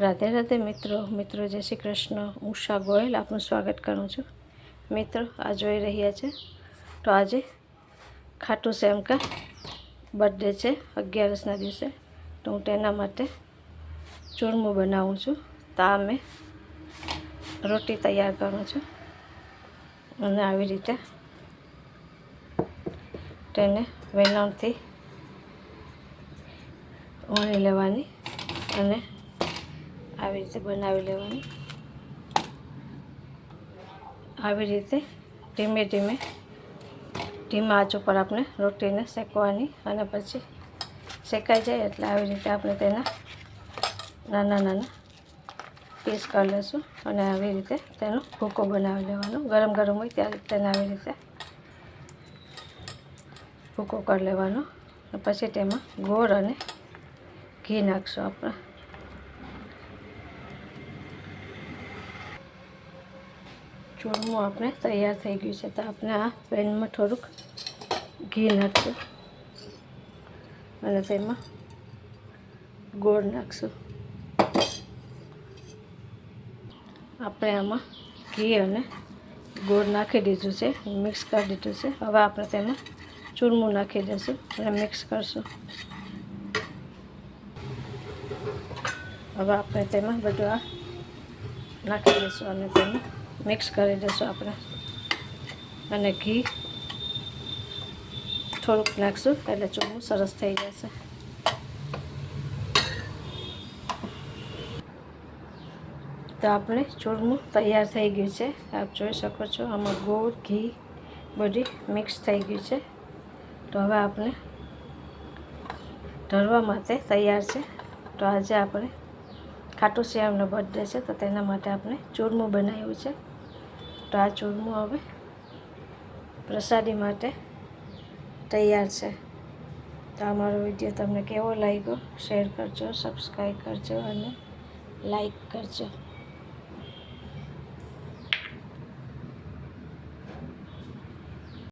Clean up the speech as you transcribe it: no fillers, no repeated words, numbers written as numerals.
રાધે રાધે મિત્રો જય શ્રી કૃષ્ણ। ઉષા ગોયલ આપનું સ્વાગત કરું છું। મિત્રો આ જોઈ રહ્યા છે તો આજે ખાટુ શ્યામ કા બર્થડે છે 11ના દિવસે, તો હું તેના માટે ચૂરમું બનાવું છું। તો આ મેં રોટી તૈયાર કરું છું અને આવી રીતે તેને વેલણથી વણી લેવાની અને આવી રીતે બનાવી લેવાની। આવી રીતે ધીમા આંચ ઉપર આપણે રોટીને શેકવાની અને પછી શેકાઈ જાય એટલે આવી રીતે આપણે તેના નાના પીસ કરી લઈશું અને આવી રીતે તેનો ભૂકો બનાવી લેવાનો। ગરમ હોય ત્યારે તેને આવી રીતે ભૂકો કરી લેવાનો। પછી તેમાં ગોળ અને ઘી નાખશું આપણે। ચૂરમું આપણે તૈયાર થઈ ગયું છે, તો આપણે આ પેનમાં થોડુંક ઘી નાખશું અને તેમાં ગોળ નાખશું। આપણે આમાં ઘી અને ગોળ નાખી દીધું છે, મિક્સ કરી દીધું છે। હવે આપણે તેમાં ચૂરમું નાખી દઈશું અને મિક્સ કરશું। હવે આપણે તેમાં બધું આ નાખી દઈશું અને તેને મિક્સ કરી દઈશું આપણે, અને ઘી થોડુંક નાખશું એટલે ચૂરમું સરસ થઈ જશે। તો આપણે ચૂરમું તૈયાર થઈ ગયું છે, આપ જોઈ શકો છો। આમાં ગોળ ઘી બધી મિક્સ થઈ ગયું છે। તો હવે આપણે ઢળવા માટે તૈયાર છે। તો આજે આપણે ખાટુ શ્યામનો બર્થડે છે, તો તેના માટે આપણે ચૂરમું બનાવ્યું છે। તો આ ચૂરમું હવે પ્રસાદી માટે તૈયાર છે। તો આ મારો વિડીયો તમને કેવો લાગ્યો શેર કરજો, સબસ્ક્રાઈબ કરજો અને લાઈક કરજો।